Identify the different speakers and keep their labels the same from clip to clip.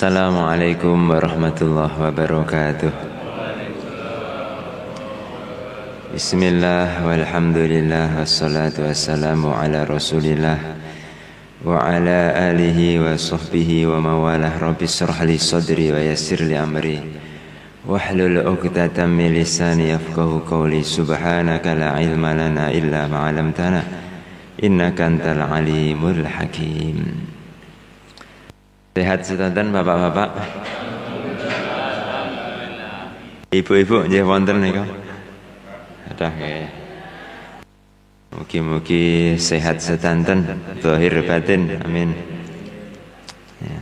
Speaker 1: Assalamualaikum warahmatullahi wabarakatuh. Bismillah walhamdulillah wassalatu wassalamu ala rasulillah wa ala alihi wa sahbihi wa mawalah. Rabbi shrah li sadri wa yassir li amri wahlul 'uqdatam min lisani yafqahu qawli. Subhanaka la ilma lana illa ma 'allamtana innaka antal alimul hakim. Sehat sedanten bapak-bapak, ibu-ibu nggih wonten nika? Adah nggih. Mugi-mugi sehat sedanten zahir batin, amin. Ya.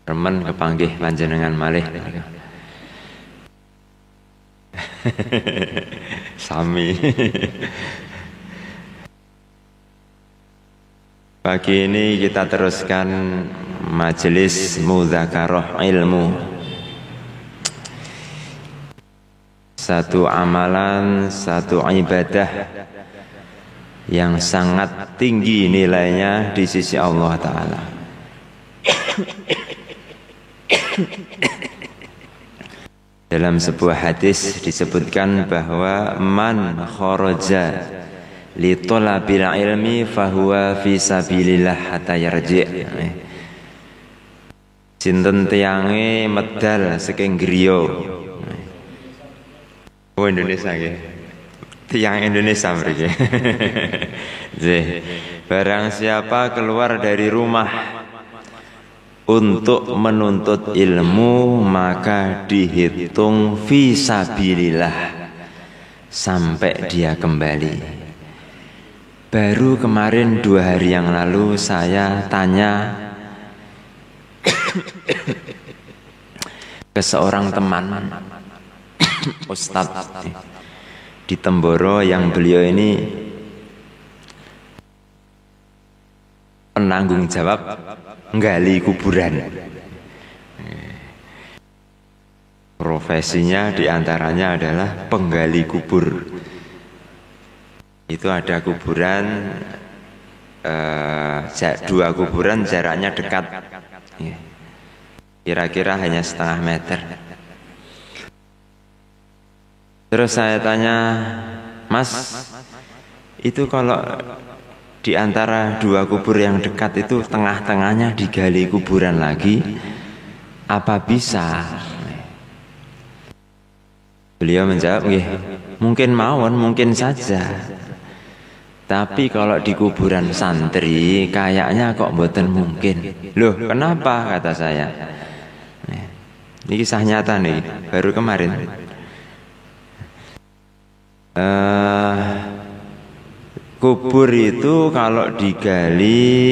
Speaker 1: Remen kepanggih panjenengan malih. Sami. Pagi ini kita teruskan majelis mudzakarah ilmu. Satu amalan, satu ibadah yang sangat tinggi nilainya di sisi Allah Ta'ala. Dalam sebuah hadis disebutkan bahwa man kharaja li thalabil ilmi fahuwa fi sabilillah hatta yarji'. Sinten tiange medal saking griya. Oh Indonesia nggih. Tiang Indonesia mriki. Nggih. Barang siapa keluar dari rumah untuk menuntut ilmu maka dihitung fi sabilillah sampai dia kembali. Baru kemarin 2 hari yang lalu saya tanya ke seorang teman Ustadz di Temboro yang beliau ini penanggung jawab nggali kuburan. Profesinya diantaranya adalah penggali kubur. Itu ada kuburan 2 kuburan jaraknya dekat, kira-kira hanya setengah meter. Terus saya tanya, Mas, itu kalau di antara 2 kubur yang dekat itu tengah-tengahnya digali kuburan lagi, apa bisa? Beliau menjawab, mungkin mawon, mungkin saja. Tapi kalau di kuburan santri kayaknya kok mboten mungkin. Loh, kenapa? Kata saya. Ini kisah nyata nih, baru kemarin. Kubur itu kalau digali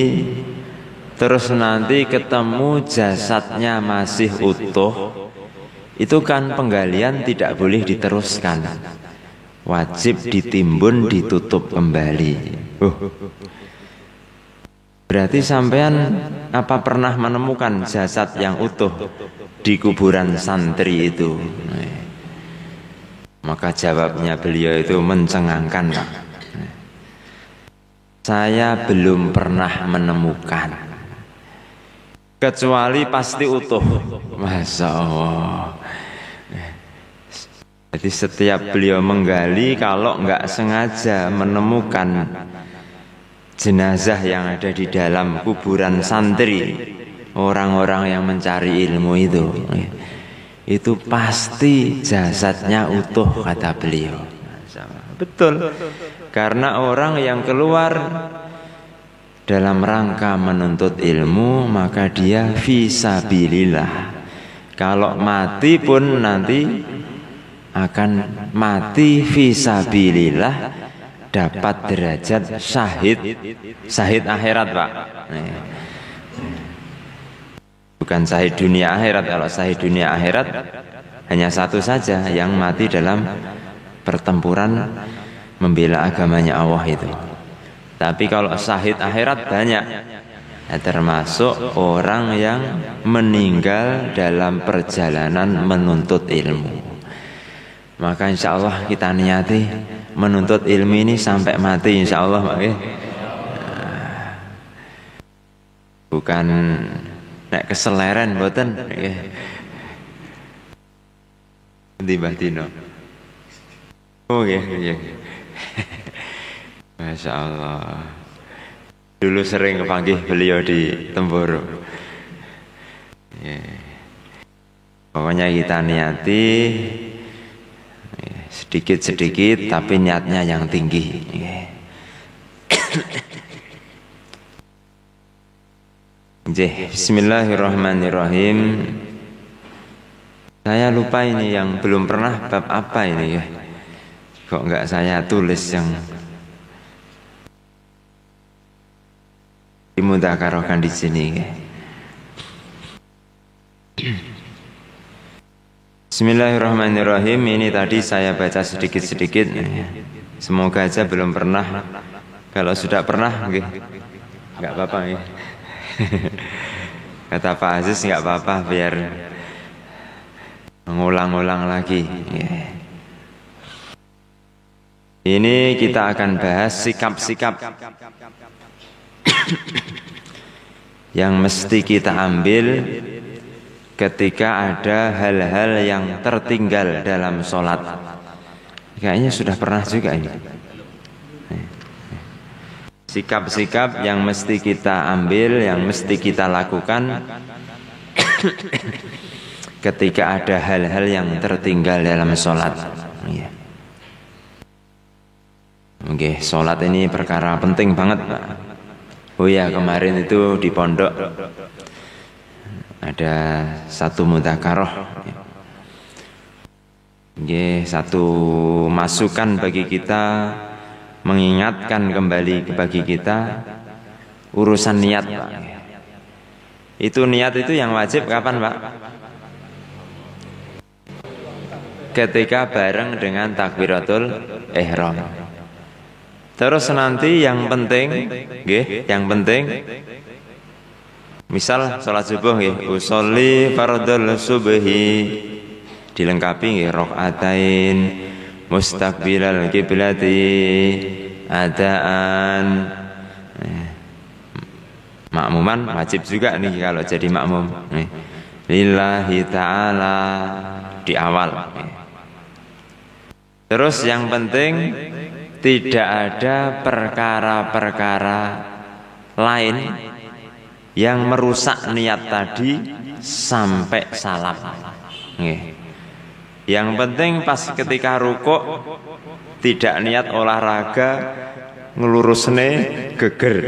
Speaker 1: terus nanti ketemu jasadnya masih utuh, itu kan penggalian tidak boleh diteruskan. Wajib ditimbun, ditutup kembali. Berarti sampean apa pernah menemukan jasad yang utuh di kuburan santri itu? Maka jawabnya beliau itu mencengangkan, Pak. Saya belum pernah menemukan, kecuali pasti utuh. Masya Allah. Jadi setiap beliau menggali, kalau nggak sengaja menemukan jenazah yang ada di dalam kuburan santri, orang-orang yang mencari ilmu itu pasti jasadnya utuh, kata beliau. Betul, karena orang yang keluar dalam rangka menuntut ilmu maka dia fisabilillah. Kalau mati pun nanti akan mati fisabilillah, dapat derajat syahid akhirat, Pak. Bukan syahid dunia akhirat. Kalau syahid dunia akhirat hanya satu saja yang mati dalam pertempuran membela agamanya Allah itu. Tapi kalau syahid akhirat banyak, termasuk orang yang meninggal dalam perjalanan menuntut ilmu. Maka insya Allah kita niati menuntut ilmu ini sampai mati, insya Allah, Pak. Bukan Nek keseleren mboten nggih. Endi Mbah Dino? Oh nggih, nggih. Masya Allah. Dulu sering kepanggih beliau di Temboro. Pokoknya kita niati sedikit-sedikit tapi niatnya yang tinggi. Bismillahirrahmanirrahim. Saya lupa ini yang belum pernah bab apa ini ya. Kok enggak saya tulis yang dimudzakarahkan di sini ya. Bismillahirrahmanirrahim. Ini tadi saya baca sedikit-sedikit. Semoga aja belum pernah. Kalau sudah pernah, nggak apa-apa. Kata Pak Aziz nggak apa-apa biar mengulang-ulang lagi. Ini kita akan bahas sikap-sikap yang mesti kita ambil ketika ada hal-hal yang tertinggal dalam sholat. Kayaknya sudah pernah juga ini. Sikap-sikap yang mesti kita ambil, yang mesti kita lakukan ketika ada hal-hal yang tertinggal dalam sholat. Oke, sholat ini perkara penting banget, Pak. Oh ya, kemarin itu di pondok ada satu mudzakarah, satu masukan bagi kita, mengingatkan kembali bagi kita urusan niat, Pak. Itu niat itu yang wajib kapan, Pak? Ketika bareng dengan takbiratul ihram. Terus nanti yang penting, yang penting misal sholat subuh usolli fardhul subhi dilengkapi rakaatain mustaqbilal kiblati adaan. Makmuman wajib juga nih kalau jadi makmum. Lillahi ta'ala di awal. Terus yang penting tidak ada perkara-perkara lain yang merusak niat tadi sampai salam. Yang penting pas ketika rukuk tidak niat olahraga ngelurusne geger.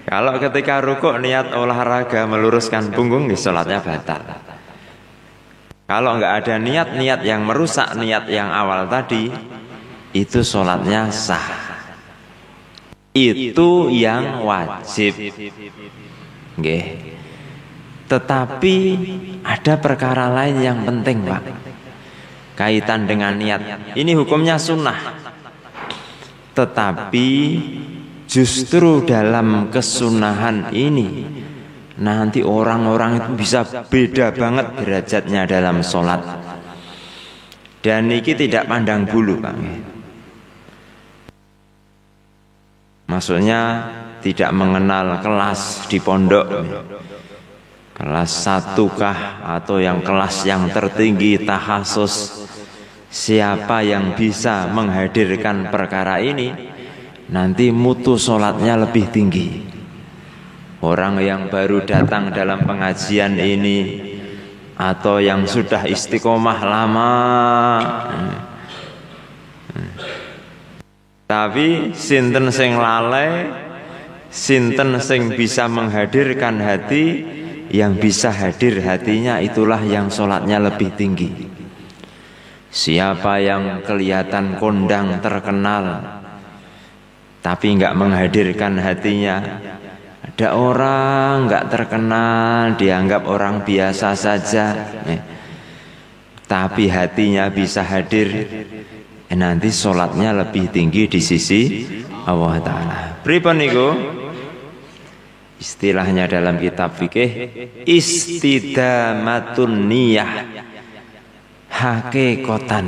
Speaker 1: Kalau ketika rukuk niat olahraga meluruskan punggung, sholatnya batal. Kalau nggak ada niat-niat yang merusak niat yang awal tadi, itu sholatnya sah. Itu yang wajib. Tetapi ada perkara lain yang penting, Pak, kaitan dengan niat. Ini hukumnya sunnah, tetapi justru dalam kesunahan ini nanti orang-orang itu bisa beda banget derajatnya dalam sholat. Dan ini tidak pandang bulu, Pak. Maksudnya tidak mengenal kelas di pondok, kelas 1 kah atau yang kelas yang tertinggi tahasus. Siapa yang bisa menghadirkan perkara ini nanti mutu sholatnya lebih tinggi. Orang yang baru datang dalam pengajian ini atau yang sudah istiqomah lama, tapi sinten sing lalai, sinten sing bisa menghadirkan hati, yang bisa hadir hatinya itulah yang sholatnya lebih tinggi. Siapa yang kelihatan kondang terkenal tapi nggak menghadirkan hatinya, ada orang nggak terkenal dianggap orang biasa saja, tapi hatinya bisa hadir, nanti sholatnya lebih tinggi di sisi Allah Ta'ala. Pripun niku? Istilahnya dalam kitab fikih istidamatun niyah, hakikatan.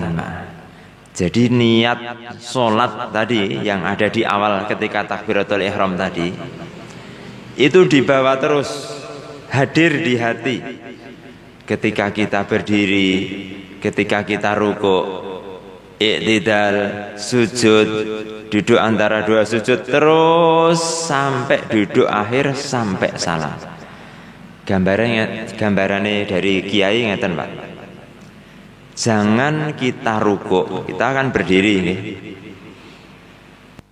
Speaker 1: Jadi niat sholat tadi yang ada di awal ketika takbiratul ihram tadi itu dibawa terus, hadir di hati. Ketika kita berdiri, ketika kita rukuk, i'tidal, sujud, duduk antara dua sujud, terus sampai duduk akhir, sampai salam. Gambarannya dari kiai ngeten Pak. Jangan kita rukuk, kita akan berdiri nih.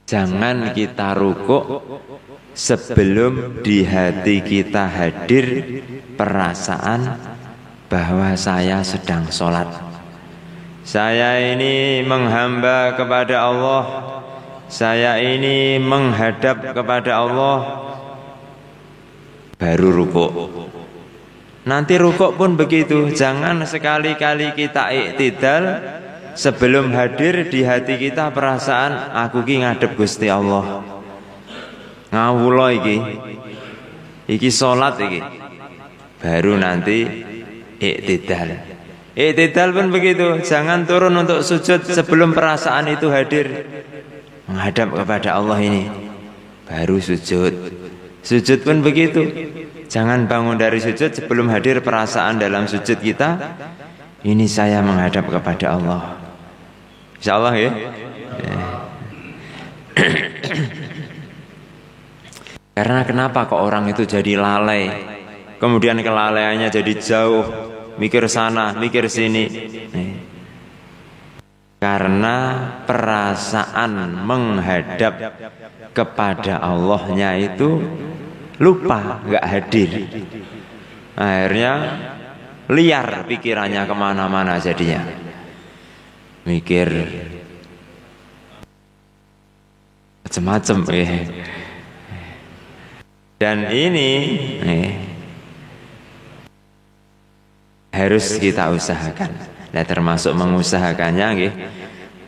Speaker 1: Jangan kita rukuk sebelum di hati kita hadir perasaan bahwa saya sedang sholat. Saya ini menghamba kepada Allah. Saya ini menghadap kepada Allah. Baru rukuk. Nanti rukuk pun begitu. Jangan sekali-kali kita iktidal sebelum hadir di hati kita perasaan aku ki ngadep Gusti Allah. Ngawula iki salat iki. Baru nanti iktidal. Iktidal pun begitu. Jangan turun untuk sujud sebelum perasaan itu hadir menghadap kepada Allah ini. Baru sujud. Sujud pun begitu. Jangan bangun dari sujud sebelum hadir perasaan dalam sujud kita, ini saya menghadap kepada Allah. Insya Allah ya. Karena kenapa kok orang itu jadi lalai, kemudian kelalaiannya jadi jauh, mikir sana, mikir sini. Karena perasaan menghadap kepada Allahnya itu lupa, nggak hadir. Akhirnya liar pikirannya kemana-mana jadinya. Mikir macam-macam. Dan ini harus kita usahakan. Nah, termasuk mengusahakannya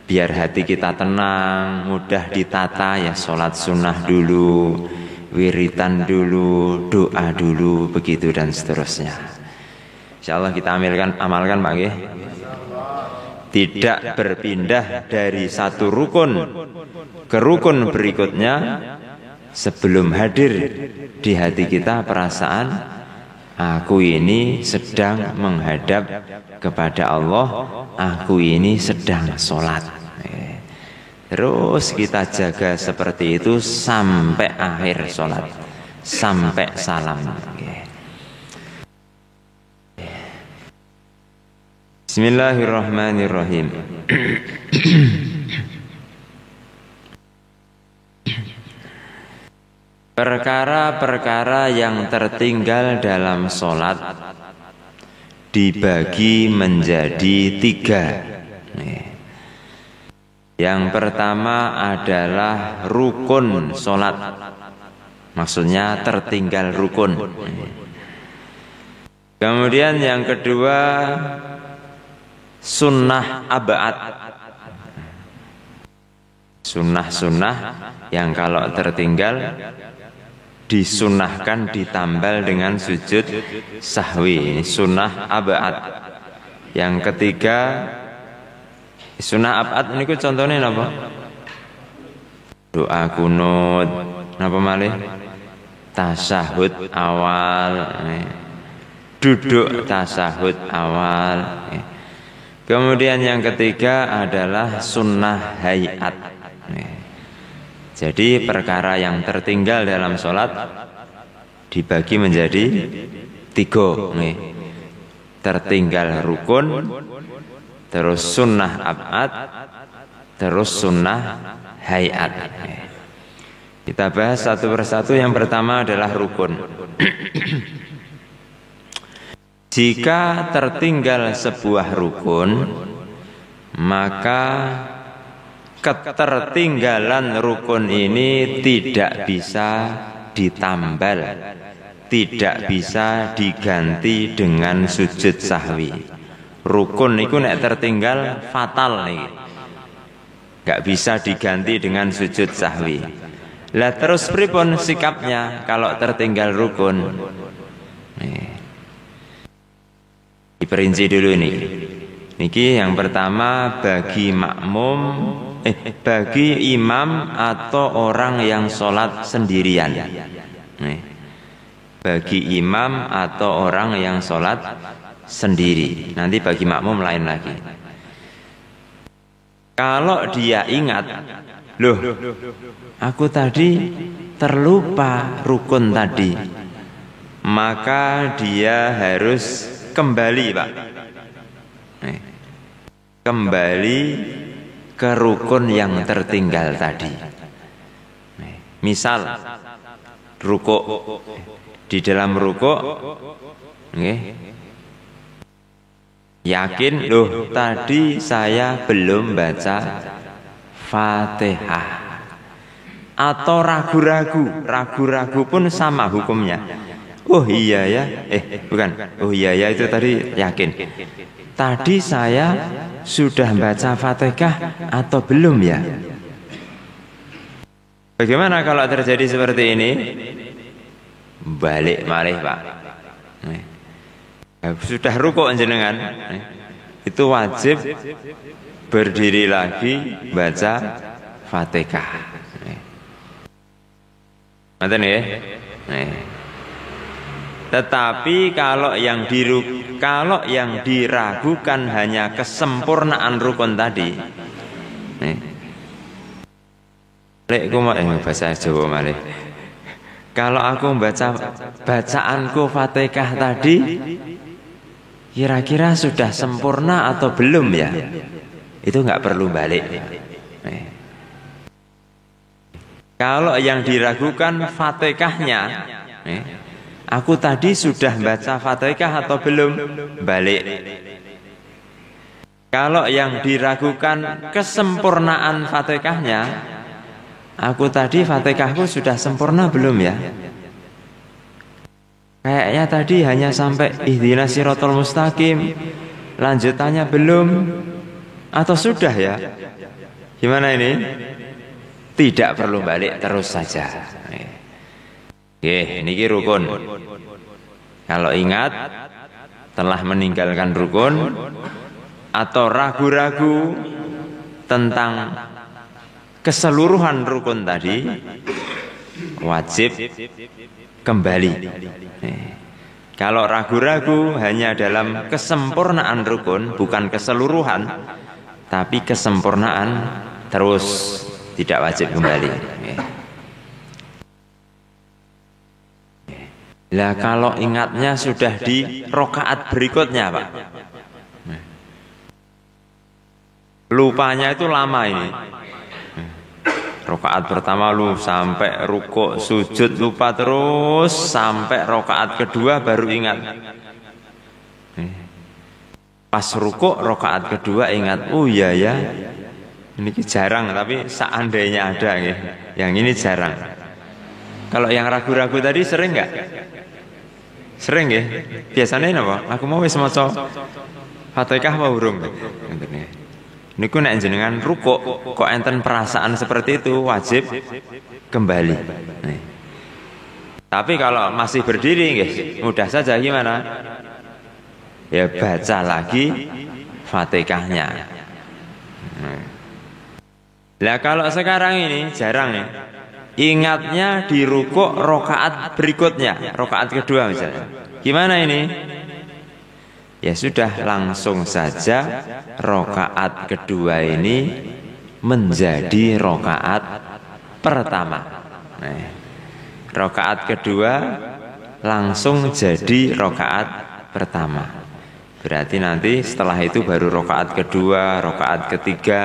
Speaker 1: biar hati kita tenang, mudah ditata ya, sholat sunnah dulu, wiritan dulu, doa dulu, begitu dan seterusnya. Insyaallah kita amalkan Pak nggih. Tidak berpindah dari satu rukun ke rukun berikutnya sebelum hadir di hati kita perasaan aku ini sedang menghadap kepada Allah, aku ini sedang sholat. Terus kita jaga seperti itu sampai akhir sholat, sampai salam. Bismillahirrahmanirrahim. Perkara-perkara yang tertinggal dalam sholat dibagi menjadi 3. Yang pertama adalah rukun sholat, maksudnya tertinggal rukun. Kemudian yang kedua sunnah ab'ad, sunnah-sunnah yang kalau tertinggal disunnahkan ditambal dengan sujud sahwi. Ini sunnah ab'ad. Yang ketiga sunnah ab'ad ini contohnya apa? Doa kunut, apa malih? Tasyahud awal, duduk tasyahud awal. Kemudian yang ketiga adalah sunnah hayat. Jadi perkara yang tertinggal dalam sholat dibagi menjadi 3. Tertinggal rukun, terus sunnah ab'ad, terus sunnah hayat. Kita bahas satu persatu. Yang pertama adalah rukun. Jika tertinggal sebuah rukun, maka ketertinggalan rukun ini tidak bisa ditambal, tidak bisa diganti dengan sujud sahwi. Rukun itu nek tertinggal fatal nih, nggak bisa diganti dengan sujud sahwi. Lah terus pripun sikapnya kalau tertinggal rukun? Diperinci dulu nih. Niki yang pertama bagi makmum, bagi imam atau orang yang sholat sendirian. bagi imam atau orang yang sholat sendiri. Nanti bagi makmum lain lagi. Kalau dia ingat, loh, aku tadi terlupa rukun tadi, maka dia harus kembali, Pak. Kembali ke rukun yang tertinggal tadi. Misal rukuk, di dalam rukuk yakin, loh, tadi saya belum baca Fatihah. Atau ragu-ragu pun sama hukumnya. Oh iya ya, bukan, oh iya ya itu tadi yakin. Tadi saya sudah baca Fatihah atau belum ya? Bagaimana kalau terjadi seperti ini? Balik malih, Pak. Sudah rukuk jenengan, itu wajib berdiri lagi baca Fatihah. Ngerti ya? Tetapi kalau yang diragukan hanya kesempurnaan rukun tadi, bahasa Jawa malih. Kalau aku membaca bacaanku Fatihah tadi, kira-kira sudah sempurna atau belum ya? Itu nggak perlu balik. Kalau yang diragukan Fatihahnya, aku tadi sudah baca Fatihah atau belum? Balik. Kalau yang diragukan kesempurnaan Fatihahnya, aku tadi Fatihahku sudah sempurna belum ya? Kayaknya tadi hanya sampai ihdinas siratal mustaqim, lanjutannya belum, atau sudah ya? Gimana ini? Tidak perlu balik, terus saja. Ini rukun. Kalau ingat telah meninggalkan rukun atau ragu-ragu tentang keseluruhan rukun tadi, wajib kembali. Kalau ragu-ragu hanya dalam kesempurnaan rukun, bukan keseluruhan, tapi kesempurnaan, terus tidak wajib kembali. Lah kalau ingatnya sudah di rokaat berikutnya, Pak, lupanya itu lama ini. Rokaat pertama lu sampai rukuk sujud lupa terus, sampai rokaat kedua baru ingat. Pas rukuk rokaat kedua ingat, oh iya ya, ini jarang, tapi seandainya ada ya. Yang ini jarang. Kalau yang ragu-ragu tadi sering nggak? Sering ya. Biasanya apa? Aku mau wis maca Fatihah mau urung. Niku nek jenengan rukuk kok enten perasaan seperti itu, wajib kembali. Tapi kalau masih berdiri nggih, mudah saja. Gimana? Ya baca lagi Fatihahnya. Lah kalau sekarang ini jarang nih. Ingatnya di rukuk rokaat berikutnya, rokaat kedua misalnya. Gimana ini? Ya sudah, langsung saja rokaat kedua ini menjadi rokaat pertama. Rokaat kedua langsung jadi rokaat pertama. Berarti nanti setelah itu baru rokaat kedua, rokaat ketiga.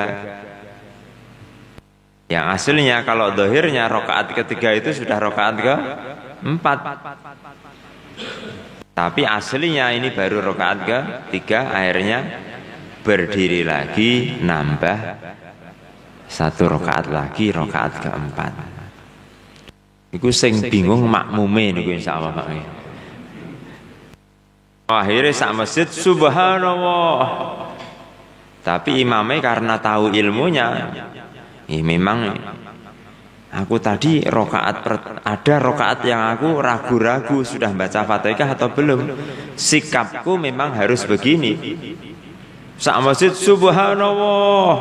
Speaker 1: Yang aslinya kalau dohirnya rokaat ketiga itu sudah rokaat ke-4. Tapi aslinya ini baru rokaat ke-3, akhirnya berdiri lagi, nambah 1 rokaat lagi, rokaat ke-4. Iku sing bingung makmume niku insyaallah Pak. Akhirnya sak masjid subhanallah. Tapi imamnya karena tahu ilmunya, memang aku tadi ada rokaat yang aku ragu-ragu sudah baca Fatihah atau belum. Sikapku memang harus begini. Sak masjid subhanallah.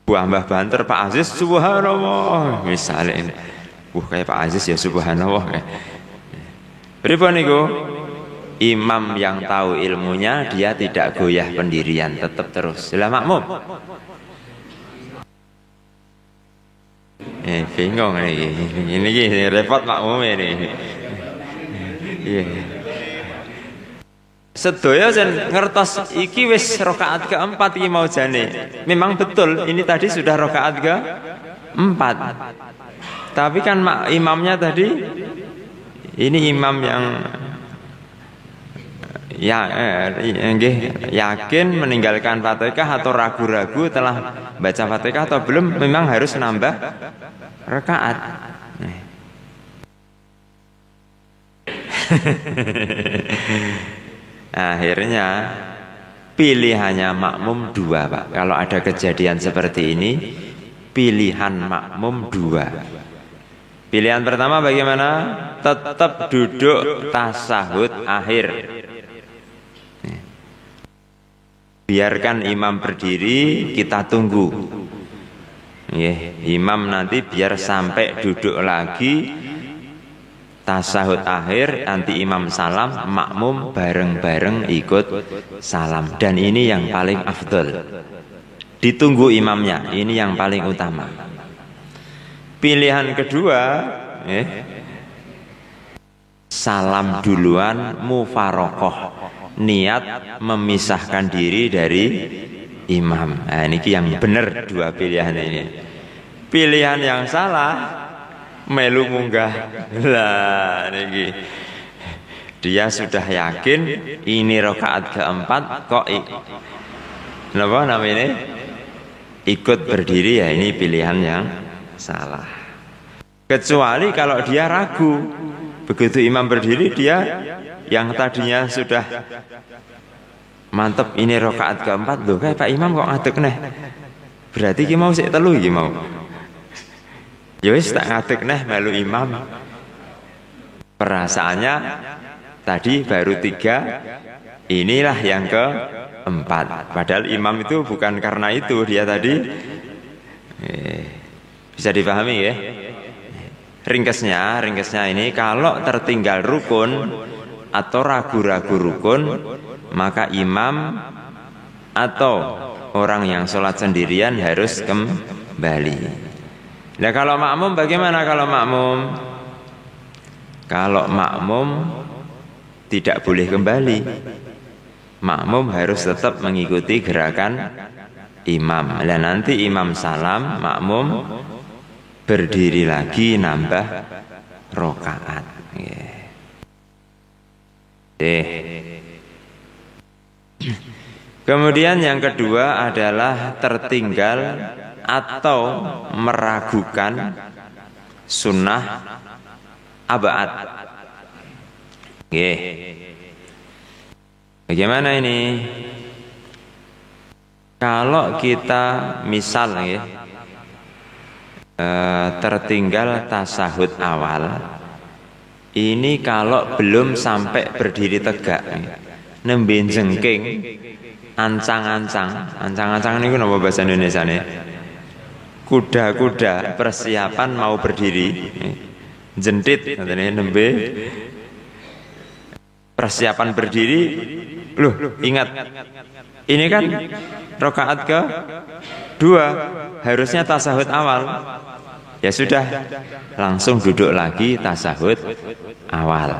Speaker 1: Buah Mbah Banter Pak Aziz subhanallah. Misalnya ini. Kayak Pak Aziz ya subhanallah. Pripun niku? Imam yang tahu ilmunya dia tidak goyah pendirian, tetap terus. Lah makmum. Bingung ini repot makmum ini. Iya. Sedaya jan ngertos iki wis rakaat keempat iki mau jane. Memang betul ini tadi sudah rakaat keempat. Tapi kan imamnya tadi ini imam yang yakin meninggalkan Fatihah atau ragu-ragu telah baca Fatihah atau belum, memang harus nambah rakaat. Akhirnya pilihannya makmum dua, Pak. Kalau ada kejadian seperti ini, pilihan makmum dua. Pilihan pertama bagaimana? Tetap duduk tasahud akhir. Biarkan imam berdiri, kita tunggu. Imam nanti biar sampai duduk lagi tasahud akhir, nanti imam salam, makmum bareng-bareng ikut salam. Dan ini yang paling afdol. Ditunggu imamnya, ini yang paling utama. Pilihan kedua, salam duluan, mufarokoh, niat memisahkan diri dari imam. Nah, ini yang benar dua pilihan ini. Pilihan yang salah, melu munggah. Lah niki dia sudah yakin ini rakaat keempat kok napa namanya ikut berdiri, ya ini pilihan yang salah. Kecuali kalau dia ragu, begitu imam berdiri dia yang tadinya sudah mantep ini rakaat keempat, loh kayak Pak Imam kok ngadeg neh, berarti ki mau sik telu iki mau. Ya wis tak ngadeg neh melu imam. Perasaannya tadi baru 3, inilah yang keempat. Padahal imam itu bukan karena itu, dia tadi bisa dipahami ya. Ringkesnya ini kalau tertinggal rukun atau ragu-ragu rukun, maka imam atau orang yang sholat sendirian harus kembali. Nah kalau makmum bagaimana? Kalau makmum tidak boleh kembali. Makmum harus tetap mengikuti gerakan imam. Nah nanti imam salam, makmum berdiri lagi nambah rakaat. Kemudian yang kedua adalah tertinggal atau meragukan sunnah abad. Bagaimana ini? Kalau kita misal tertinggal tasahud awal, ini kalau belum sampai berdiri tegak, nembe jengking, ancang-ancang ini apa bahasa Indonesia nih? Kuda-kuda persiapan mau berdiri, jentit, nembe persiapan berdiri. Loh, ingat, ini kan rakaat ke-2, harusnya tasahud awal. Ya sudah, langsung duduk lagi tasahud awal.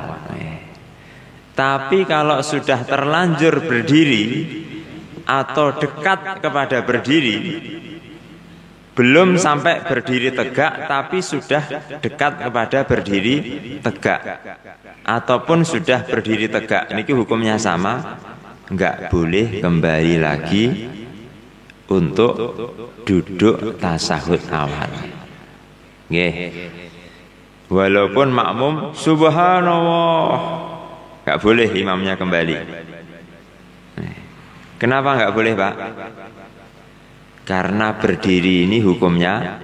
Speaker 1: Tapi kalau sudah terlanjur berdiri atau dekat kepada berdiri, belum sampai berdiri tegak tapi sudah dekat kepada berdiri tegak, ataupun sudah berdiri tegak, ini hukumnya sama, enggak boleh kembali lagi untuk duduk tasahud awal. Walaupun makmum subhanallah, enggak boleh imamnya kembali. Kenapa enggak boleh, Pak? Karena berdiri ini hukumnya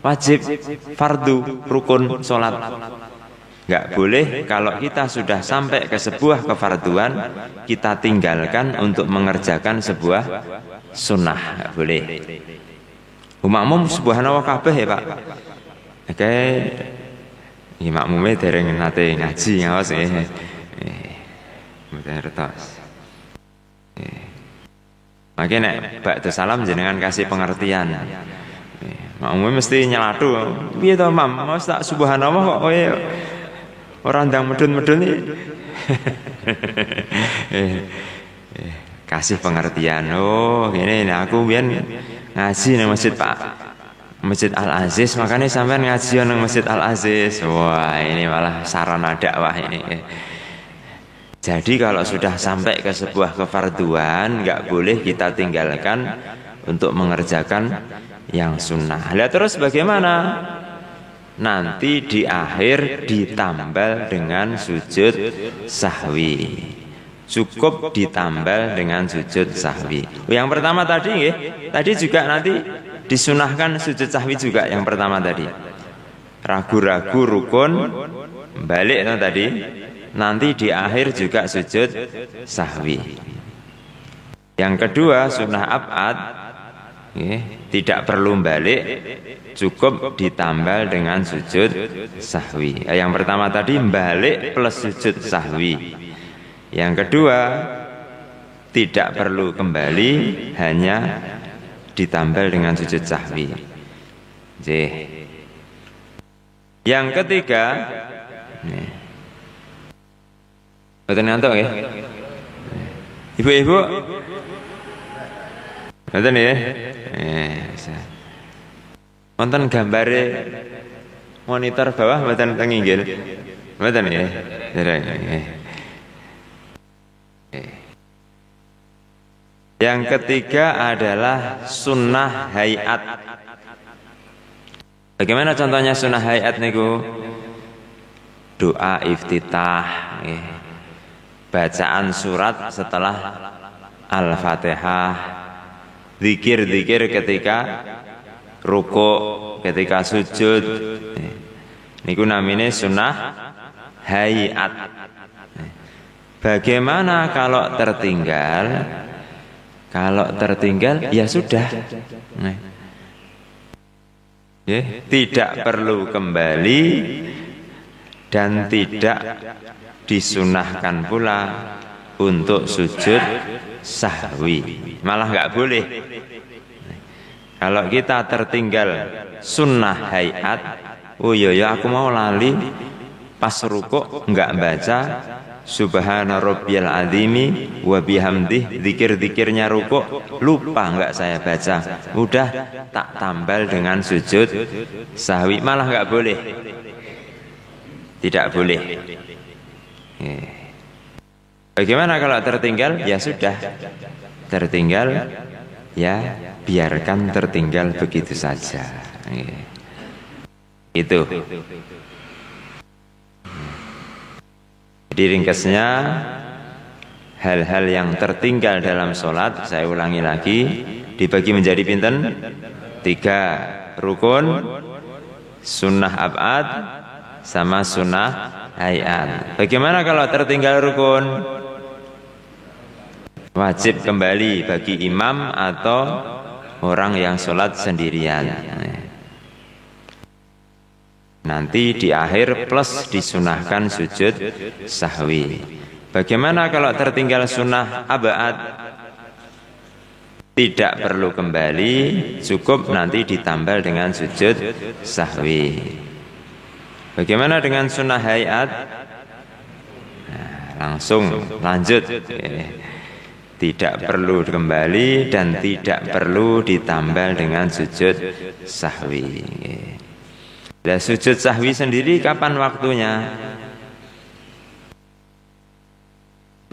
Speaker 1: wajib, fardu, rukun sholat. Enggak boleh kalau kita sudah sampai ke sebuah kefarduan, kita tinggalkan untuk mengerjakan sebuah sunnah. Enggak boleh. Makmum subhanallah kabeh ya Pak. Oke, iki makmume dereng nate ngaji ngawas mboten retos. Maka nek ba'da salam jenengan kasih pengertian. Makmume mesti nyelatu. Piye to, Mam? Mas tak subhanallah kok kowe ora ndang medun-medun iki. Kasih pengertian. Oh, ngene aku biyen ngaji nang Masjid Al Aziz, makanya sampean ngaji nang Masjid Al Aziz. Wah, ini malah sarana dakwah ini. Jadi kalau sudah sampai ke sebuah kefarduan, nggak boleh kita tinggalkan untuk mengerjakan yang sunnah. Lihat terus bagaimana? Nanti di akhir ditambal dengan sujud sahwi. Cukup ditambal dengan sujud sahwi. Yang pertama tadi, tadi juga nanti disunahkan sujud sahwi juga yang pertama tadi. Ragu-ragu rukun, balik tadi. Nanti di akhir juga sujud sahwi. Yang kedua sunnah ab'ad, tidak perlu balik, cukup ditambal dengan sujud sahwi. Yang pertama tadi balik plus sujud sahwi. Yang kedua tidak perlu kembali, hanya ditambal dengan sujud sahwi. Yang ketiga, betul ngantuk ya, ibu-ibu, betul ya, nonton gambar monitor bawah, betul tenginggil, betul ya, Yang ketiga adalah sunnah hayat. Bagaimana contohnya sunnah hayat niku? Doa iftitah, bacaan surat setelah Al-Fatihah, zikir-zikir ketika rukuk, ketika sujud. Niku namine sunnah hayat. Bagaimana kalau tertinggal? Kalau tertinggal ya sudah. Tidak perlu kembali dan tidak disunahkan pula untuk sujud sahwi. Malah nggak boleh. Kalau kita tertinggal sunnah hayat, oh iya aku mau lali pas rukuk nggak baca Subhana rabbiyal azimi wa bihamdih, zikir-zikirnya rukuk lupa nggak saya baca, udah tak tambal dengan sujud sahwi. Malah nggak boleh, tidak boleh. Bagaimana kalau tertinggal? Ya sudah, tertinggal ya biarkan tertinggal begitu saja. Itu. Jadi ringkasnya, hal-hal yang tertinggal dalam sholat, saya ulangi lagi, dibagi menjadi pinten? 3 rukun, sunnah ab'ad, sama sunnah hayat. Bagaimana kalau tertinggal rukun? Wajib kembali bagi imam atau orang yang sholat sendirian. Nanti di akhir plus disunahkan sujud sahwi. Bagaimana kalau tertinggal sunnah ab'ad? Tidak perlu kembali, cukup nanti ditambal dengan sujud sahwi. Bagaimana dengan sunnah hayat? Langsung lanjut. Tidak perlu kembali dan tidak perlu ditambal dengan sujud sahwi. Nah, sujud sahwi sendiri kapan waktunya?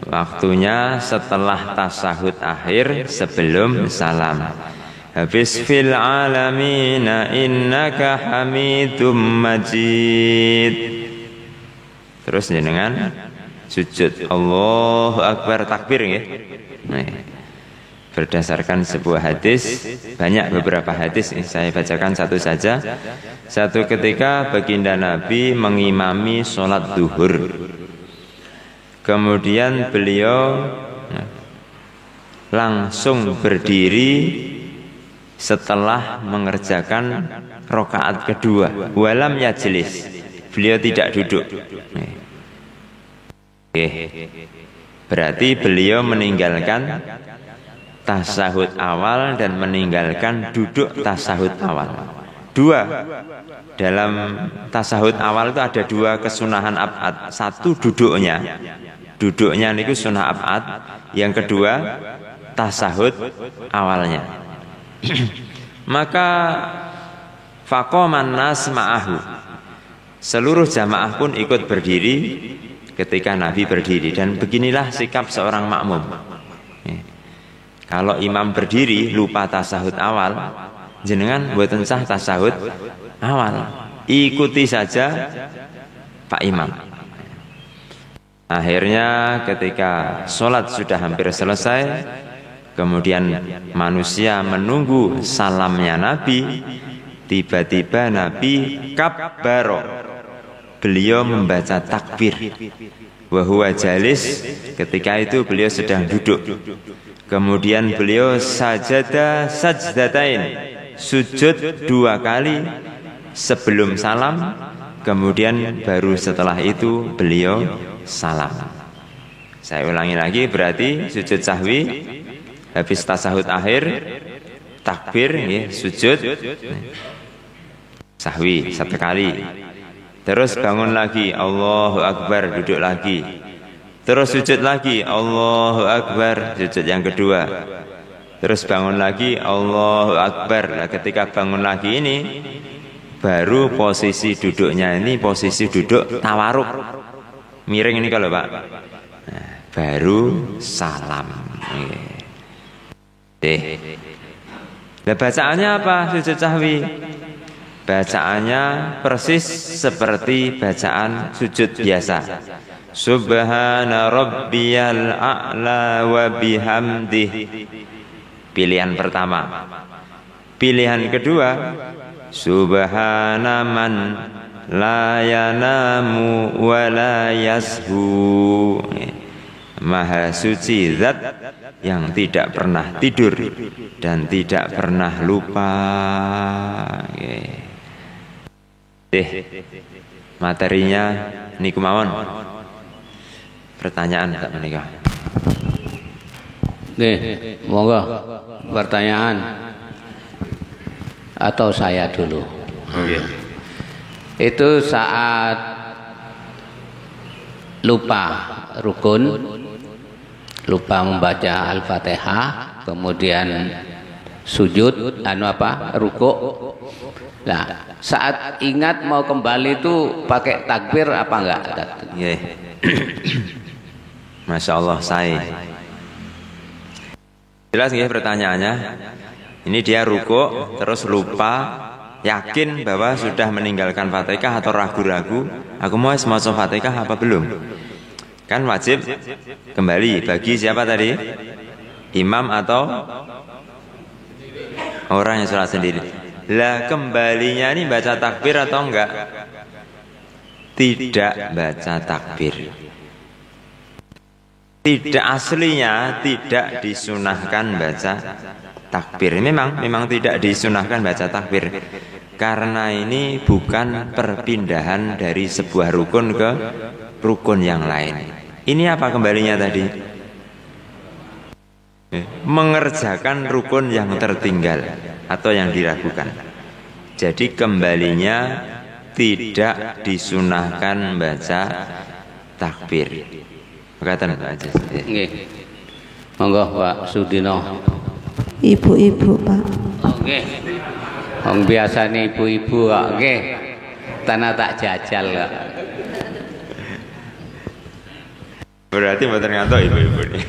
Speaker 1: Waktunya setelah tasahud akhir sebelum salam. Habis fil alamina innaka hamidum majid. Terus jenengan sujud Allahu Akbar takbir ya. Berdasarkan sebuah hadis, banyak beberapa hadis, saya bacakan satu saja. Satu ketika baginda Nabi mengimami sholat duhur. Kemudian beliau langsung berdiri setelah mengerjakan rakaat kedua. Walam yajlis, beliau tidak duduk. Berarti beliau meninggalkan tasahud awal dan meninggalkan duduk tasahud awal. Dua, dalam tasahud awal itu ada dua kesunahan ab'ad. Satu duduknya niku sunnah ab'ad. Yang kedua tasahud awalnya. Maka faqaman nas ma'ahu, seluruh jamaah pun ikut berdiri ketika Nabi berdiri. Dan beginilah sikap seorang makmum. Kalau imam berdiri lupa tasahud awal, jenengan mboten sah tasahud awal, ikuti saja Pak Imam. Akhirnya ketika sholat sudah hampir selesai, kemudian manusia menunggu salamnya Nabi, tiba-tiba Nabi kabbaro, beliau membaca takbir. Wa huwa jalis, ketika itu beliau sedang duduk. Kemudian beliau sajada sajdatain, sujud 2 kali sebelum salam. Kemudian baru setelah itu beliau salam. Saya ulangi lagi, berarti sujud sahwi, habis tasahud akhir, takbir, sujud sahwi 1 kali. Terus bangun lagi, Allahu Akbar, duduk lagi. Terus sujud lagi, Allahu Akbar, sujud yang kedua. Terus bangun lagi, Allahu Akbar. Nah, ketika bangun lagi ini, baru posisi duduknya ini posisi duduk tawaruk, miring ini kalau Pak. Nah, baru salam. Nah, bacaannya apa sujud sahwi? Bacaannya persis seperti bacaan sujud biasa. Subhana rabbiyal a'la wa bihamdih. Pilihan pertama. Pilihan kedua, subhana man la yanamu wa la yashu. Maha suci zat yang tidak pernah tidur dan tidak pernah lupa. Materinya niku mawon. Pertanyaan tak menikah.
Speaker 2: Monggo pertanyaan atau saya dulu. Itu saat lupa rukun, lupa membaca Al-Fatihah, kemudian sujud, rukuk. Nah, saat ingat mau kembali itu pakai takbir apa enggak?
Speaker 1: Masya Allah, saya jelas nggih pertanyaannya. Ini dia rukuk terus lupa, yakin bahwa sudah meninggalkan Fatihah atau ragu-ragu, aku mau maca Fatihah apa belum? Kan wajib kembali bagi siapa tadi? Imam atau orang yang sholat sendiri? Lah kembalinya ini baca takbir atau enggak? Tidak baca takbir. Tidak, aslinya tidak disunahkan baca takbir. Memang tidak disunahkan baca takbir, karena ini bukan perpindahan dari sebuah rukun ke rukun yang lain. Ini apa kembalinya tadi? Mengerjakan rukun yang tertinggal atau yang diragukan. Jadi kembalinya tidak disunahkan baca takbir. Berkatan Pak Aziz.
Speaker 2: Nggih. Monggo Pak Sudino.
Speaker 3: Ibu-ibu Pak.
Speaker 2: Nggih. Wong biasane ibu-ibu kok nggih. Tanah tak jajal kok.
Speaker 1: Berarti mboten ngantuk ibu-ibu nih.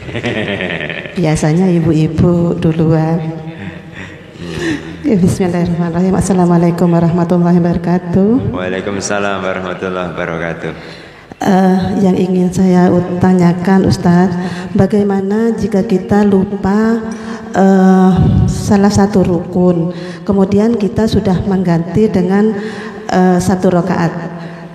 Speaker 3: Biasanya ibu-ibu duluan. Bismillahirrahmanirrahim. Assalamualaikum warahmatullahi wabarakatuh.
Speaker 1: Waalaikumsalam warahmatullahi wabarakatuh.
Speaker 3: Yang ingin saya tanyakan Ustadz, bagaimana jika kita lupa salah satu rukun, kemudian kita sudah mengganti dengan 1 rakaat,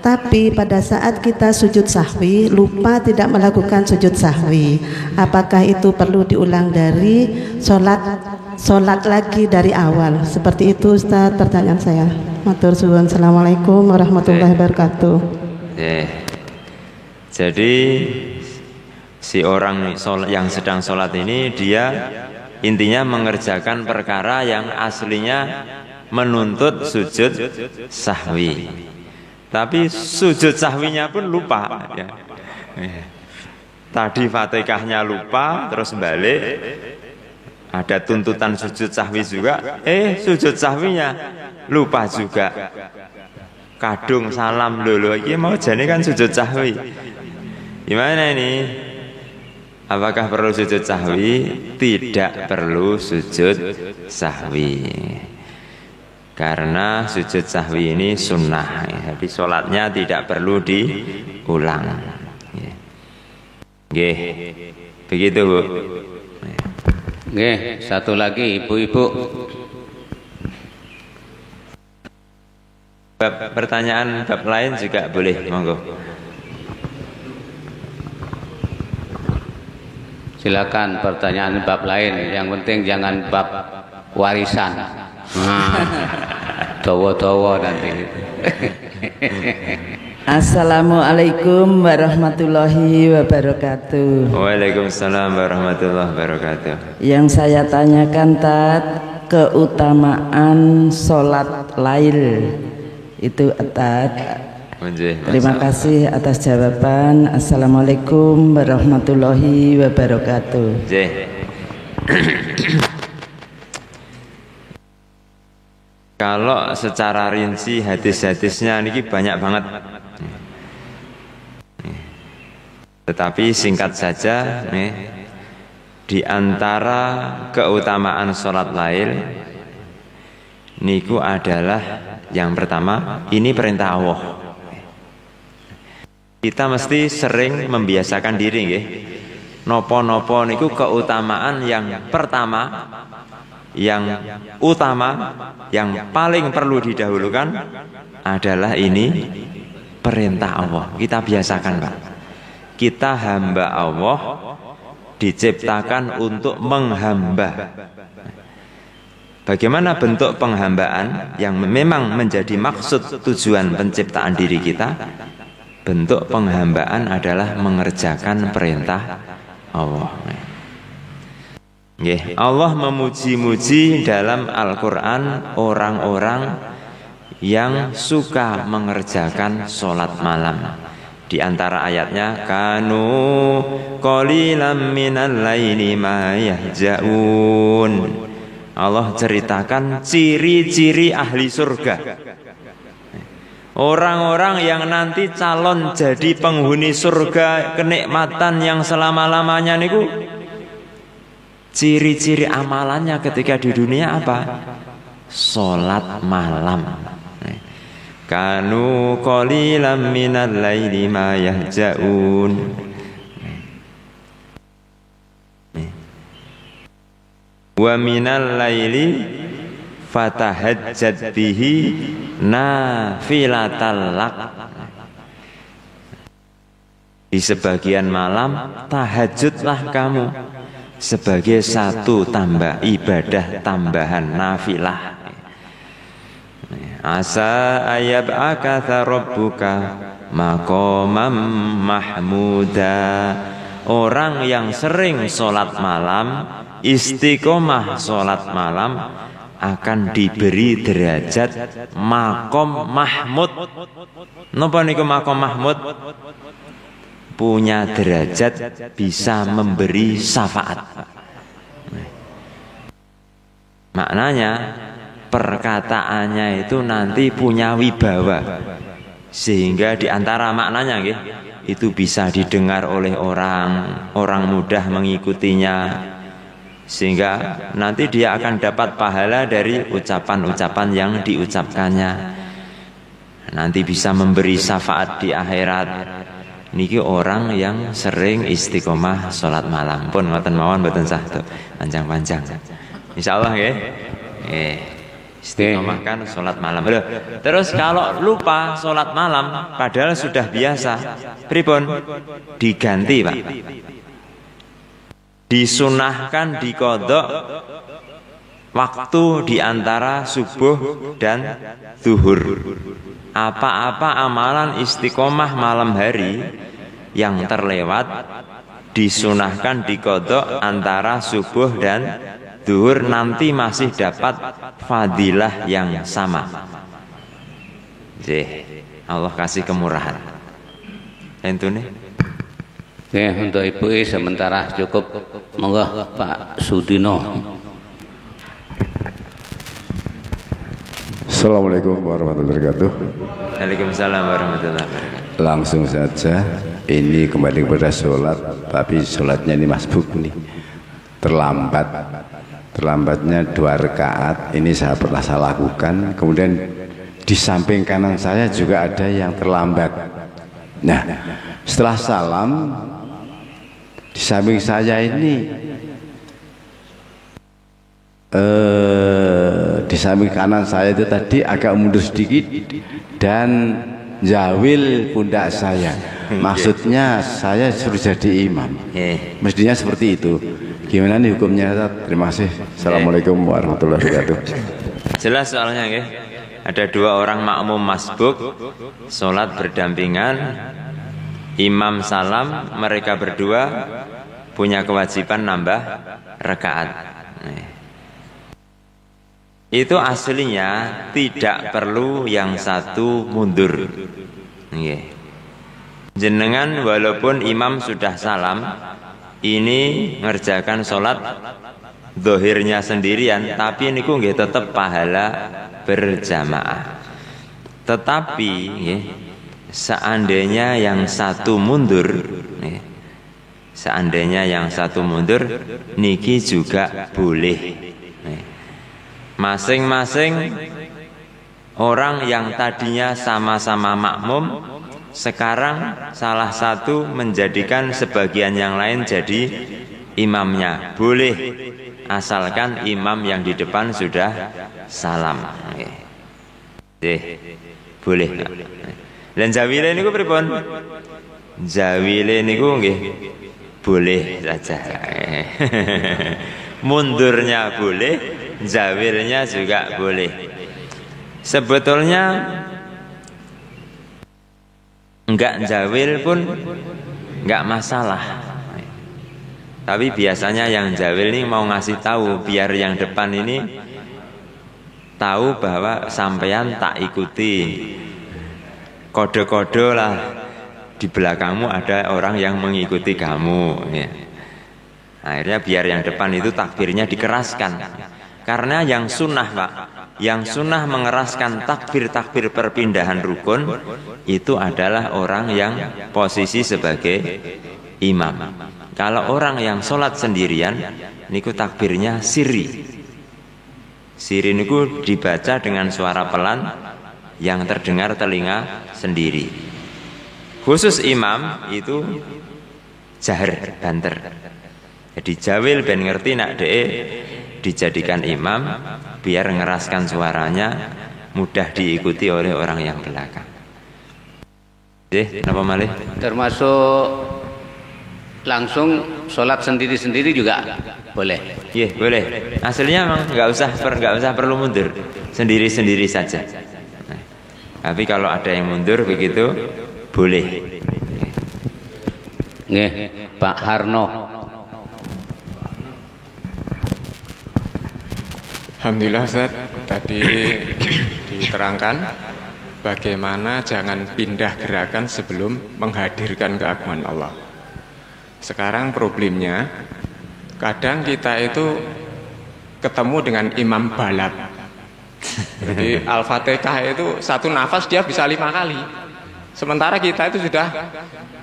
Speaker 3: tapi pada saat kita sujud sahwi lupa tidak melakukan sujud sahwi, apakah itu perlu diulang dari sholat lagi dari awal? Seperti itu Ustadz pertanyaan saya. Matur suwun. Assalamualaikum warahmatullahi wabarakatuh.
Speaker 1: Jadi si orang yang sedang sholat ini dia intinya mengerjakan perkara yang aslinya menuntut sujud sahwi, tapi sujud sahwinya pun lupa ya. Tadi Fatihahnya lupa terus balik, ada tuntutan sujud sahwi juga, sujud sahwinya lupa juga. Kadung salam dulu, ini mau jadi kan sujud sahwi. Gimana ini? Apakah perlu sujud sahwi? Tidak perlu sujud sahwi, karena sujud sahwi ini sunnah. Jadi sholatnya tidak perlu diulang. Nggih, begitu Bu.
Speaker 2: Nggih, satu lagi ibu-ibu.
Speaker 1: Pertanyaan bab lain juga boleh, monggo.
Speaker 2: Silakan pertanyaan bab lain, yang penting jangan bab warisan. Tawa-tawa nanti.
Speaker 4: Assalamualaikum warahmatullahi wabarakatuh.
Speaker 1: Waalaikumsalam warahmatullahi wabarakatuh.
Speaker 4: Yang saya tanyakan Tat, keutamaan sholat lail itu Tat. Terima kasih atas jawaban. Assalamualaikum warahmatullahi wabarakatuh.
Speaker 1: Kalau secara rinci hadis-hadisnya ini banyak banget. Tetapi singkat saja nih, di antara keutamaan sholat lail niku adalah yang pertama, ini perintah Allah. Kita mesti sering membiasakan diri nggih. Nopo-nopo niku keutamaan yang pertama, yang utama, yang paling perlu didahulukan adalah ini perintah Allah. Kita biasakan, Pak. Kita hamba Allah, diciptakan untuk menghamba. Bagaimana bentuk penghambaan yang memang menjadi maksud tujuan penciptaan diri kita? Bentuk penghambaan adalah mengerjakan perintah Allah. Allah memuji-muji dalam Al-Quran orang-orang yang suka mengerjakan sholat malam. Di antara ayatnya, kanu qalilan minal laili ma yahjaun. Allah ceritakan ciri-ciri ahli surga, orang-orang yang nanti calon jadi penghuni surga, kenikmatan yang selama-lamanya niku. Ciri-ciri amalannya ketika di dunia apa? Sholat malam. Kanu qalilan minal laili ma yahjaun. Wa minal laili fatahajjat bihi nafilatal lak. Di sebagian malam tahajudlah kamu sebagai satu ibadah tambahan nafilah. Asa ayab'aka rabbuka maqamam mahmuda. Orang yang sering sholat malam, istiqomah sholat malam, akan diberi derajat makom mahmud. Napa niku makom mahmud? Punya derajat bisa memberi syafaat. Maknanya perkataannya itu nanti punya wibawa, sehingga diantara maknanya itu bisa didengar oleh orang mudah mengikutinya, sehingga nanti dia akan dapat pahala dari ucapan-ucapan yang diucapkannya. Nanti bisa memberi syafaat di akhirat. Niki orang yang sering istiqomah sholat malam. Pun ngoten mawon mboten sah panjang-panjang. Insyaallah nggih. Istiqomahkan sholat malam. Terus kalau lupa sholat malam padahal sudah biasa, pripun? Diganti, Pak. Disunahkan dikodok waktu di antara subuh dan zuhur. Apa-apa amalan istiqomah malam hari yang terlewat disunahkan diqodok antara subuh dan zuhur, nanti masih dapat fadilah yang sama. Allah kasih kemurahan. Itu nih.
Speaker 2: Oke, untuk Ibu sementara cukup. Monggo Pak Sudino.
Speaker 5: Assalamualaikum warahmatullahi wabarakatuh.
Speaker 1: Waalaikumsalam warahmatullahi wabarakatuh.
Speaker 5: Langsung saja, ini kembali kepada sholat, tapi sholatnya ini masbuk nih, terlambatnya 2 rakaat. Ini saya pernah saya lakukan. Kemudian di samping kanan saya juga ada yang terlambat. Nah, setelah salam, di samping saya ini di samping kanan saya itu tadi agak mundur sedikit dan jawil pundak saya. Maksudnya saya suruh jadi imam. Mestinya seperti itu. Gimana nih hukumnya? Terima kasih. Assalamualaikum warahmatullahi wabarakatuh.
Speaker 1: Jelas soalnya ya. Ada 2 orang makmum masbuk, sholat berdampingan, imam salam, mereka berdua punya kewajiban nambah rakaat. Itu aslinya tidak perlu yang satu mundur. Jenengan walaupun imam sudah salam, ini ngerjakan sholat zahirnya sendirian, tapi niku nggih tetap pahala berjamaah. Tetapi seandainya yang satu mundur, niki juga boleh. Masing-masing orang yang tadinya sama-sama makmum, sekarang salah satu menjadikan sebagian yang lain jadi imamnya. Boleh, asalkan imam yang di depan sudah salam. Boleh. Dan jawile niku pripun? Jawile niku nggih boleh saja. Mundurnya boleh, jawilnya juga boleh. Sebetulnya enggak jawil pun enggak masalah. Tapi biasanya yang jawil ini mau ngasih tahu biar yang depan ini tahu bahwa sampean tak ikuti. Kode-kode lah di belakangmu ada orang yang mengikuti kamu. Akhirnya biar yang depan itu takbirnya dikeraskan. Karena yang sunnah Pak, yang sunnah mengeraskan takbir-takbir perpindahan rukun itu adalah orang yang posisi sebagai imam. Kalau orang yang sholat sendirian, niku takbirnya sirri. Sirri niku dibaca dengan suara pelan yang terdengar telinga sendiri. Khusus imam itu jahar, banter. Jadi jawil ben ngerti nak dijadikan imam biar ngeraskan suaranya mudah diikuti oleh orang yang belakang. Kenapa malih?
Speaker 2: Termasuk langsung sholat sendiri-sendiri juga boleh.
Speaker 1: Iya boleh. Aslinya memang nggak usah perlu mundur, sendiri-sendiri saja. Tapi kalau ada yang mundur begitu boleh.
Speaker 2: Nggih, Pak Harno.
Speaker 6: Alhamdulillah Ustaz, tadi diterangkan bagaimana jangan pindah gerakan sebelum menghadirkan keagungan Allah. Sekarang problemnya, kadang kita itu ketemu dengan imam balap. Jadi Al-Fatihah itu satu nafas dia bisa 5 kali. Sementara kita itu sudah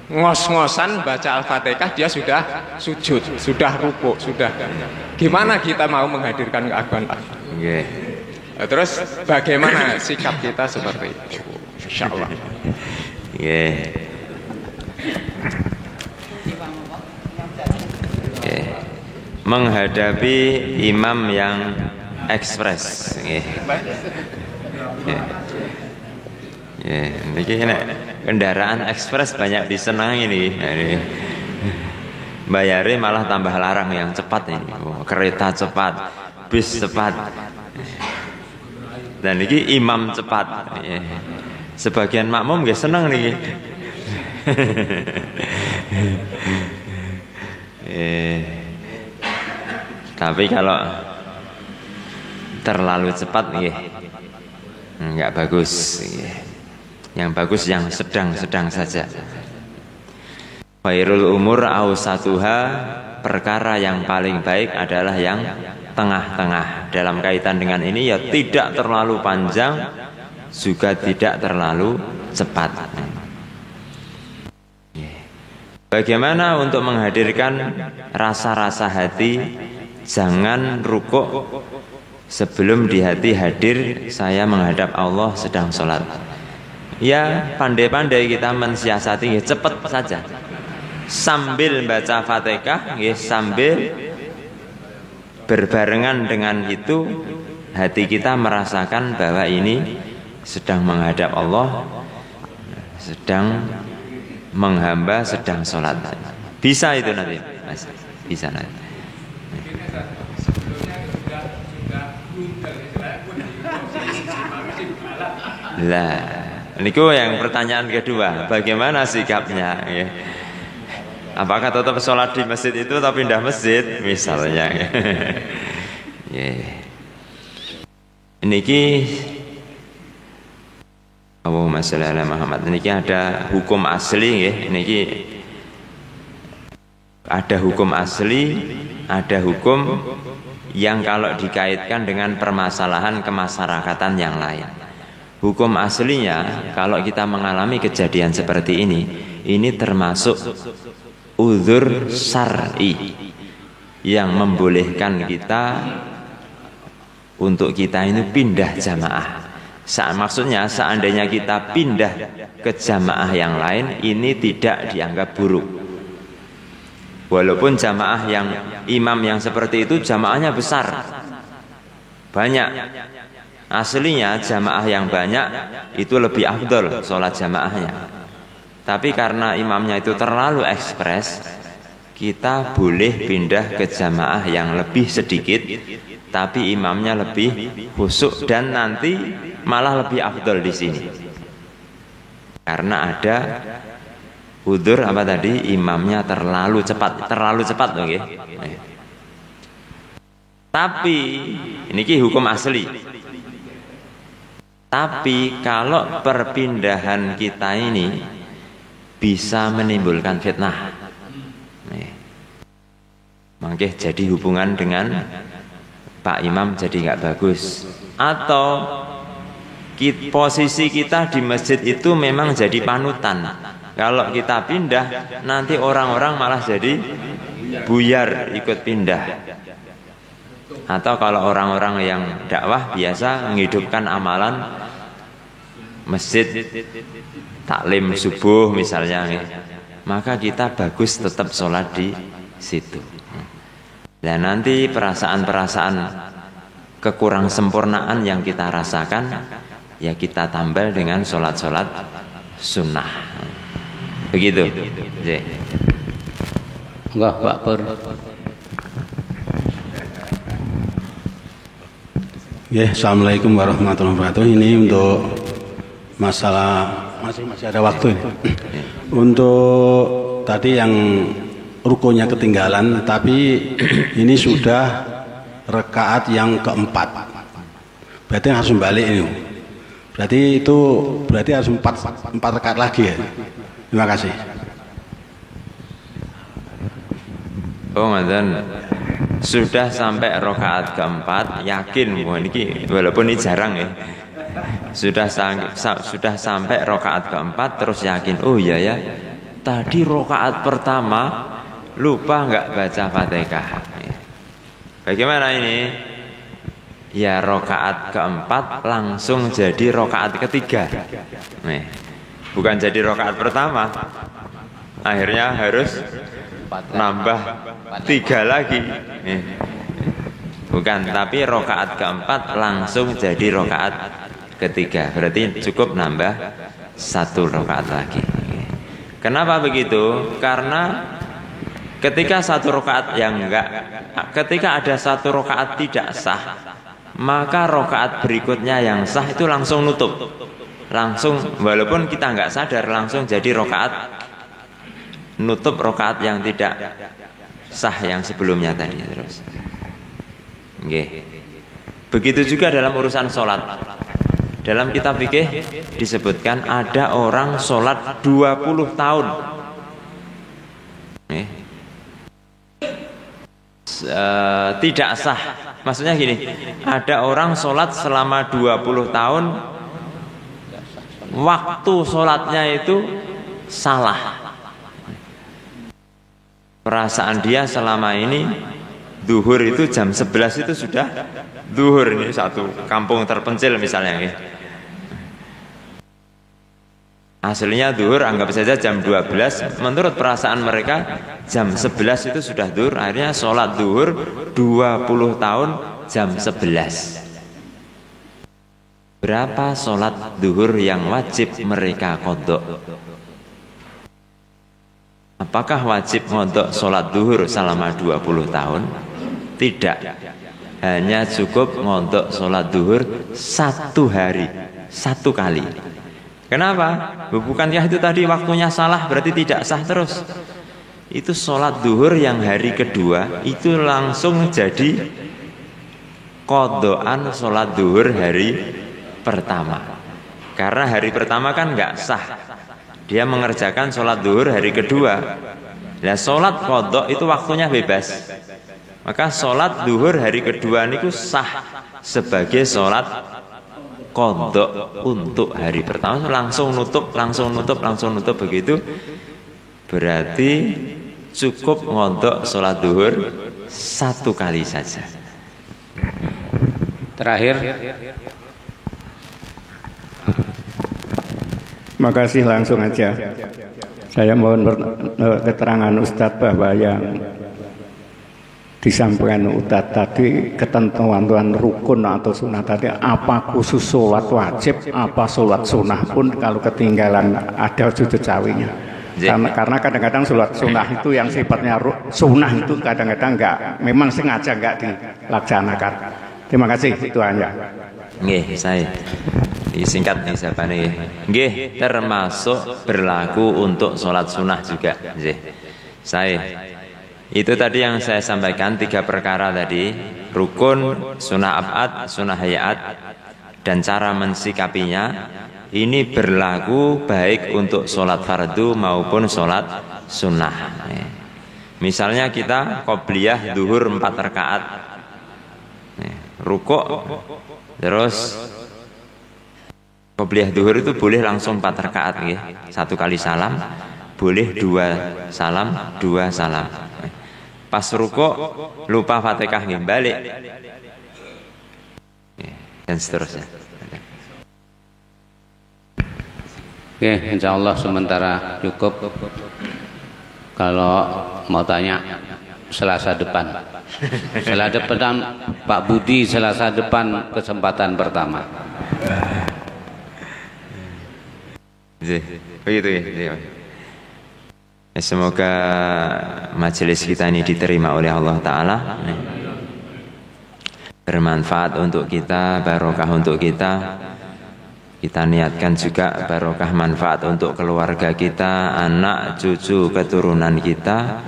Speaker 6: ngos-ngosan baca Al-Fatihah, dia sudah sujud, sudah rukuk, sudah. Gimana kita mau menghadirkan keagungan Allah? Terus bagaimana sikap kita seperti itu? Insyaallah.
Speaker 1: Menghadapi imam yang ekspres. Ini kendaraan ekspres banyak disenangi nih. Bayarnya malah tambah larang yang cepat ini. Kereta cepat, bis cepat. Dan ini imam cepat. Sebagian makmum nggih seneng niki. Tapi kalau terlalu cepat nggih enggak bagus. Yang bagus yang sedang-sedang saja. Khairul umur awsatuha, perkara yang paling baik adalah yang tengah-tengah. Dalam kaitan dengan ini ya tidak terlalu panjang, juga tidak terlalu cepat. Bagaimana untuk menghadirkan rasa-rasa hati? Jangan rukuk sebelum di hati hadir saya menghadap Allah sedang sholat. Ya pandai-pandai kita mensiasati, ya, cepat saja. Sambil baca Fatihah, ya, sambil berbarengan dengan itu hati kita merasakan bahwa ini sedang menghadap Allah, sedang menghamba, sedang sholat. Bisa itu nanti, bisa nanti. Lah, niku yang pertanyaan kedua, bagaimana sikapnya? Ya. Apakah tetap sholat di masjid itu tapi pindah masjid misalnya? Niki Allahumma sholli ala Muhammad. Niki ada hukum asli, ya. Niki ada hukum asli, ada hukum yang kalau dikaitkan dengan permasalahan kemasyarakatan yang lain. Hukum aslinya kalau kita mengalami kejadian seperti ini termasuk uzur syar'i yang membolehkan kita untuk kita ini pindah jamaah. Maksudnya seandainya kita pindah ke jamaah yang lain, ini tidak dianggap buruk. Walaupun jamaah yang imam yang seperti itu jamaahnya besar, banyak. Aslinya jamaah yang banyak itu lebih afdol sholat jamaahnya. Tapi karena imamnya itu terlalu ekspres, kita boleh pindah ke jamaah yang lebih sedikit, tapi imamnya lebih khusyuk dan nanti malah lebih afdol di sini. Karena ada udzur apa tadi, imamnya terlalu cepat loh, nggih. Tapi ini hukum asli. Tapi kalau perpindahan kita ini bisa menimbulkan fitnah, maka jadi hubungan dengan Pak Imam jadi nggak bagus. Atau posisi kita di masjid itu memang jadi panutan. Kalau kita pindah, nanti orang-orang malah jadi buyar ikut pindah. Atau kalau orang-orang yang dakwah biasa menghidupkan amalan masjid taklim subuh misalnya, maka kita bagus tetap sholat di situ. Dan nanti perasaan-perasaan kekurang sempurnaan yang kita rasakan, ya kita tambal dengan sholat-sholat sunnah. Begitu.
Speaker 2: Enggak, Pak Pur.
Speaker 7: Ya, assalamualaikum warahmatullahi wabarakatuh. Ini untuk masalah masih ada waktu ini. Untuk tadi yang rukunya ketinggalan, tapi ini sudah rakaat yang keempat. Berarti harus balik ini. Berarti harus empat rakaat lagi ya. Terima kasih.
Speaker 1: Oh, ngoten. Sudah sampai rakaat keempat, yakin walaupun ini jarang ya. Sudah sampai rakaat keempat terus yakin, oh iya ya, tadi rakaat pertama lupa nggak baca Fatihah. Bagaimana ini? Ya rakaat keempat langsung jadi rakaat ketiga. Bukan jadi rakaat pertama. Akhirnya harus nambah 3 lagi. Bukan, tapi rakaat keempat langsung jadi rakaat ketiga. Berarti cukup nambah 1 rakaat lagi. Kenapa begitu? Karena Ketika satu rakaat yang enggak, ketika ada satu rakaat tidak sah, maka rakaat berikutnya yang sah itu langsung nutup. Langsung, walaupun kita enggak sadar, langsung jadi rakaat nutup rakaat yang tidak sah yang sebelumnya tadi terus. Nggih. Begitu juga dalam urusan sholat. Dalam kitab fikih disebutkan ada orang sholat 20 tahun. Tidak sah. Maksudnya gini, ada orang sholat selama 20 tahun, waktu sholatnya itu salah. Perasaan dia selama ini duhur itu jam 11 itu sudah duhur. Ini satu kampung terpencil misalnya ya. Aslinya duhur anggap saja jam 12. Menurut perasaan mereka jam 11 itu sudah duhur. Akhirnya sholat duhur 20 tahun jam 11. Berapa sholat duhur yang wajib mereka qadha? Apakah wajib ngodok sholat duhur selama 20 tahun? Tidak. Hanya cukup ngodok sholat duhur 1 hari, 1 kali. Kenapa? Bukankah itu tadi waktunya salah, berarti tidak sah terus? Itu sholat duhur yang hari kedua itu langsung jadi qadhaan sholat duhur hari pertama. Karena hari pertama kan nggak sah. Dia mengerjakan sholat duhur hari kedua. Nah, sholat qadha itu waktunya bebas. Maka sholat duhur hari kedua itu sah sebagai sholat qadha untuk hari pertama. Langsung nutup begitu. Berarti cukup ngodok sholat duhur 1 kali saja.
Speaker 8: Terakhir. Makasih, langsung aja. Saya mohon keterangan Ustadz bahwa yang disampaikan Ustadz tadi ketentuan rukun atau sunnah tadi, apa khusus sholat wajib, apa sholat sunnah pun kalau ketinggalan ada sujud sawinya. Karena kadang-kadang sholat sunnah itu yang sifatnya sunnah itu kadang-kadang memang sengaja enggak dilaksanakan. Terima kasih, itu aja.
Speaker 1: Nggih, saya singkat nih sapane. Nggih, termasuk berlaku untuk sholat sunnah juga. Nggih. Saya itu tadi yang saya sampaikan 3 perkara tadi, rukun, sunnah abad, sunnah hayat, dan cara mensikapinya. Ini berlaku baik untuk sholat fardu maupun sholat sunnah. Misalnya kita qobliyah duhur 4 rakaat, rukuk, terus qobliyah duhur itu boleh langsung 4 rakaat, 1 kali salam, boleh 2 salam, 2 salam. Pas rukuk lupa Fatihah balik, dan seterusnya.
Speaker 2: Oke, insya Allah sementara cukup. Kalau mau tanya Selasa depan. Selasa depan Pak Budi, Selasa depan kesempatan pertama.
Speaker 1: Begitu ya. Semoga majelis kita ini diterima oleh Allah Ta'ala, bermanfaat untuk kita, barokah untuk kita. Kita niatkan juga barokah manfaat untuk keluarga kita, anak, cucu, keturunan kita,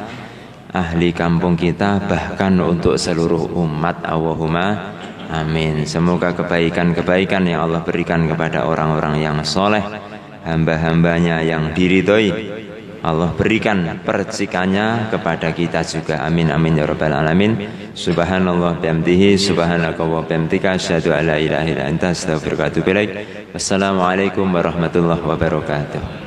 Speaker 1: ahli kampung kita, bahkan untuk seluruh umat. Allahumma amin. Semoga kebaikan-kebaikan yang Allah berikan kepada orang-orang yang soleh, hamba-hambanya yang diridhoi, Allah berikan percikannya kepada kita juga. Amin amin ya rabbal alamin. Subhanallah bihamdihi, subhanaka wa bihamdika, asyhadu an la ilaha illa anta, astaghfiruka wa atubu ilaik. Wassalamualaikum warahmatullahi wabarakatuh.